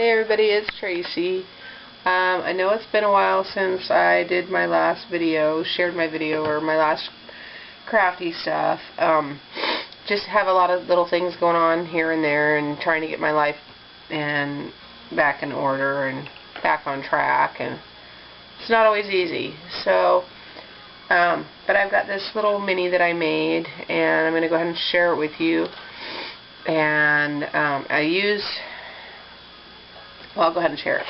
Hey everybody, it's Tracy. I know it's been a while since I did my last video, shared my video, or my last crafty stuff. Just have a lot of little things going on here and there and trying to get my life and back in order and back on track, and it's not always easy. So, but I've got this little mini that I made, and I'm going to go ahead and share it with you. And well, I'll go ahead and share it.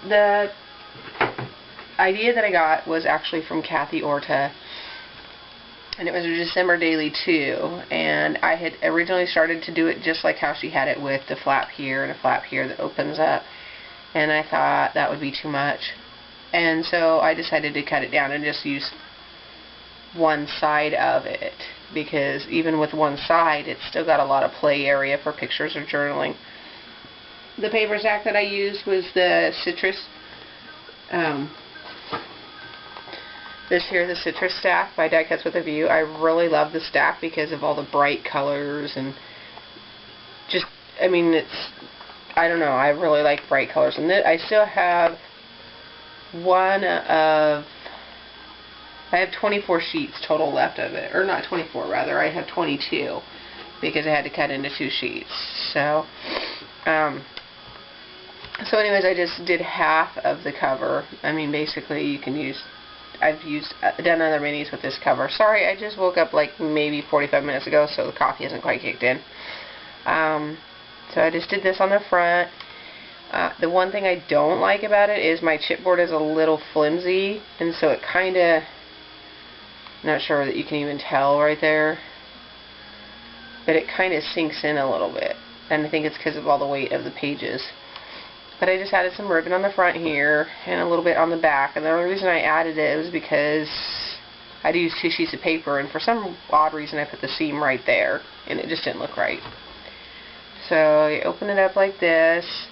The idea that I got was actually from Kathy Orta, and it was a December daily too, and I had originally started to do it just like how she had it, with the flap here and a flap here that opens up, and I thought that would be too much, and so I decided to cut it down and just use one side of it, because even with one side it's still got a lot of play area for pictures or journaling. The paper stack that I used was the citrus, this here, the citrus stack by Die Cuts with a View. I really love the stack because of all the bright colors, and just, I mean, I don't know, I really like bright colors. And I still have I have 24 sheets total left of it, or not 24 rather, I have 22 because I had to cut into 2 sheets. So anyways, I just did half of the cover. I mean, basically you can use, I've done other minis with this cover. Sorry, I just woke up like maybe 45 minutes ago, so the coffee hasn't quite kicked in. So I just did this on the front. The one thing I don't like about it is my chipboard is a little flimsy, and so it kinda, not sure that you can even tell right there, but it kinda sinks in a little bit, and I think it's because of all the weight of the pages. But I just added some ribbon on the front here and a little bit on the back, and the only reason I added it was because I'd used 2 sheets of paper, and for some odd reason I put the seam right there, and it just didn't look right. So you open it up like this,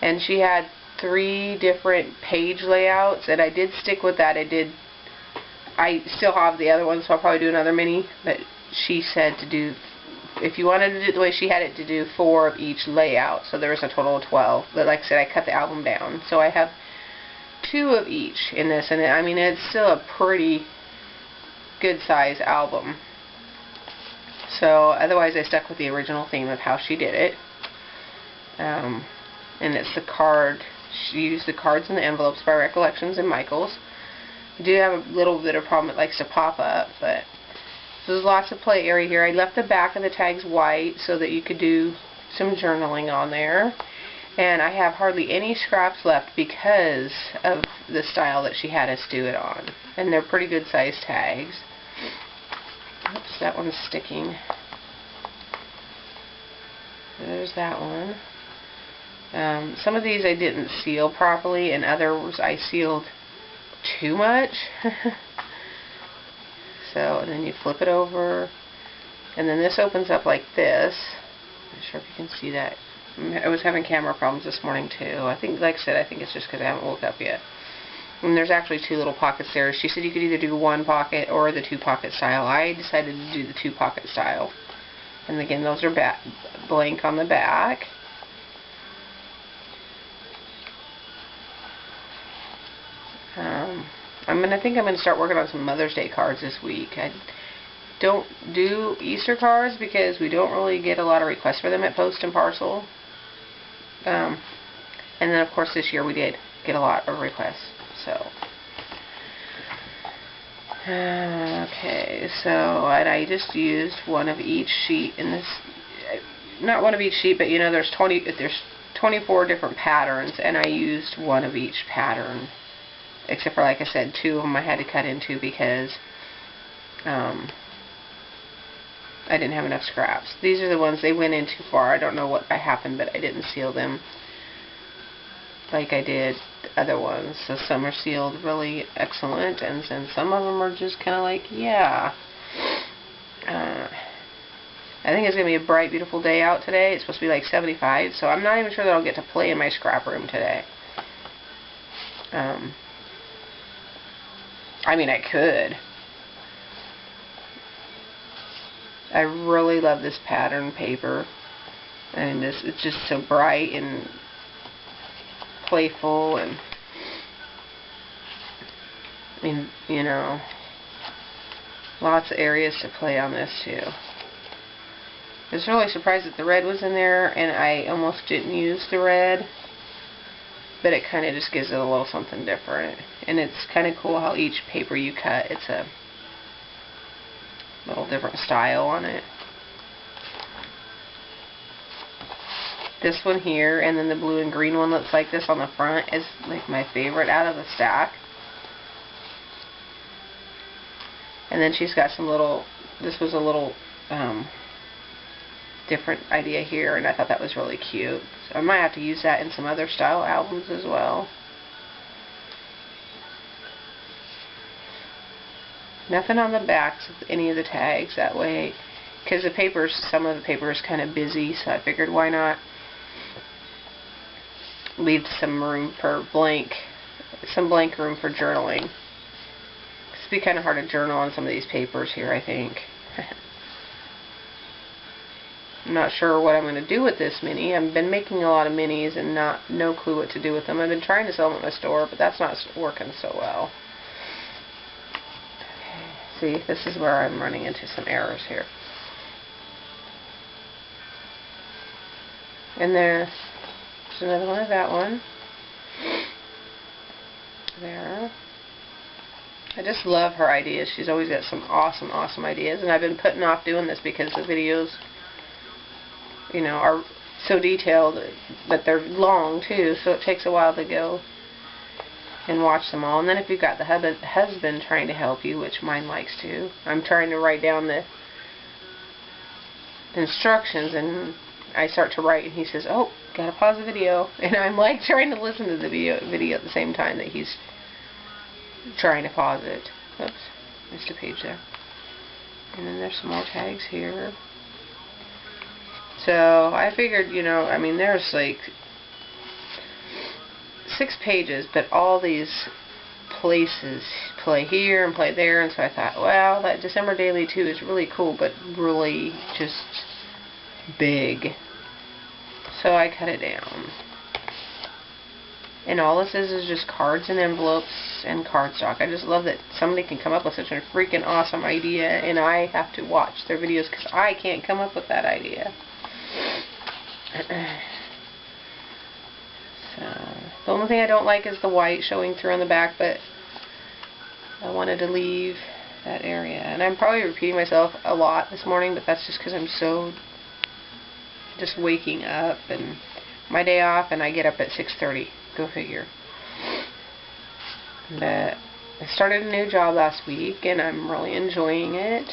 and she had 3 different page layouts, and I did stick with that. I still have the other one, so I'll probably do another mini, but she said to do, if you wanted to do it the way she had it, to do 4 of each layout, so there was a total of 12. But like I said, I cut the album down, so I have 2 of each in this, and I mean, it's still a pretty good size album. So otherwise I stuck with the original theme of how she did it, and it's the card. She used the cards and the envelopes by Recollections and Michaels. I do have a little bit of problem, it likes to pop up, but so there's lots of play area here. I left the back of the tags white so that you could do some journaling on there. And I have hardly any scraps left because of the style that she had us do it on. And they're pretty good sized tags. Oops, that one's sticking. There's that one. Some of these I didn't seal properly, and others I sealed too much. So, and then you flip it over, and then this opens up like this. I'm not sure if you can see that. I was having camera problems this morning too. I think, like I said, I think it's just because I haven't woke up yet. And there's actually 2 little pockets there. She said you could either do 1 pocket or the 2 pocket style. I decided to do the 2 pocket style. And again, those are blank on the back. I think I'm going to start working on some Mother's Day cards this week. I don't do Easter cards because we don't really get a lot of requests for them at Post and Parcel. And then of course this year we did get a lot of requests. So okay, so I just used 1 of each sheet in this. Not 1 of each sheet, but you know, there's 24 different patterns, and I used 1 of each pattern. Except for, like I said, 2 of them I had to cut into because I didn't have enough scraps. These are the ones, they went in too far. I don't know what happened, but I didn't seal them like I did the other ones. So some are sealed really excellent, and then some of them are just kind of like, yeah. I think it's going to be a bright, beautiful day out today. It's supposed to be like 75, so I'm not even sure that I'll get to play in my scrap room today. I mean, I could. I really love this pattern paper. And it's just so bright and playful, and I mean, you know, lots of areas to play on this too. I was really surprised that the red was in there, and I almost didn't use the red, but it kind of just gives it a little something different. And it's kind of cool how each paper you cut, it's a little different style on it. This one here, and then the blue and green one looks like this on the front, is like my favorite out of the stack. And then she's got some little, this was a little different idea here, and I thought that was really cute. So I might have to use that in some other style albums as well. Nothing on the backs of any of the tags that way, because the papers, some of the paper is kind of busy, so I figured why not leave some room for blank room for journaling. It's be kind of hard to journal on some of these papers here, I think. I'm not sure what I'm going to do with this mini. I've been making a lot of minis and no clue what to do with them. I've been trying to sell them at my store, but that's not working so well. Okay, see, this is where I'm running into some errors here. And there's another one of that one. There. I just love her ideas. She's always got some awesome ideas, and I've been putting off doing this because the videos, you know, are so detailed, but they're long too, so it takes a while to go and watch them all. And then if you've got the husband trying to help you, which mine likes to, I'm trying to write down the instructions, and I start to write, and he says, "Oh, gotta pause the video," and I'm like trying to listen to the video at the same time that he's trying to pause it. Oops, missed a page there. And then there's some more tags here. So I figured, you know, I mean, there's like 6 pages, but all these places play here and play there, and so I thought, well, that December Daily 2 is really cool, but really just big. So I cut it down. And all this is just cards and envelopes and cardstock. I just love that somebody can come up with such a freaking awesome idea, and I have to watch their videos because I can't come up with that idea. So, the only thing I don't like is the white showing through on the back, but I wanted to leave that area. And I'm probably repeating myself a lot this morning, but that's just because I'm so just waking up, and my day off, and I get up at 6:30. Go figure. But I started a new job last week, and I'm really enjoying it.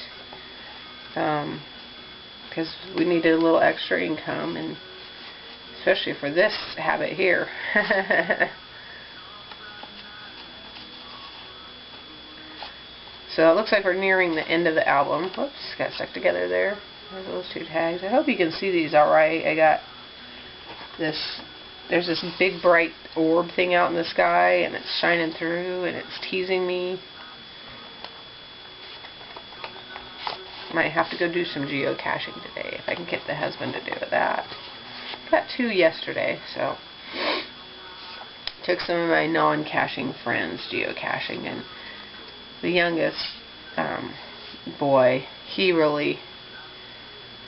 Because we needed a little extra income, and especially for this habit here. So it looks like we're nearing the end of the album. Whoops, got stuck together there. There's those 2 tags. I hope you can see these alright. I got this, there's this big bright orb thing out in the sky, and it's shining through, and it's teasing me. Might have to go do some geocaching today if I can get the husband to do that. Got 2 yesterday, so took some of my non-caching friends geocaching, and the youngest boy, he really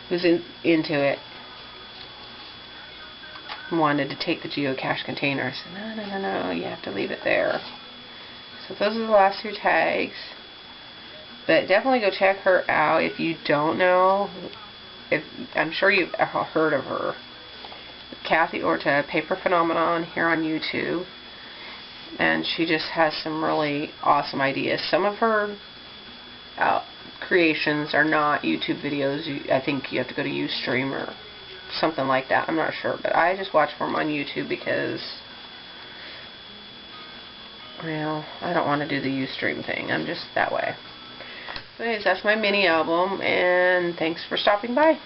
was into it. Wanted to take the geocache container. I said, no, you have to leave it there. So those are the last 2 tags. But definitely go check her out if you don't know. I'm sure you've heard of her. Kathy Orta, Paper Phenomenon, here on YouTube. And she just has some really awesome ideas. Some of her creations are not YouTube videos. I think you have to go to Ustream or something like that. I'm not sure. But I just watch for them on YouTube because, well, I don't want to do the Ustream thing. I'm just that way. Anyways, that's my mini album, and thanks for stopping by.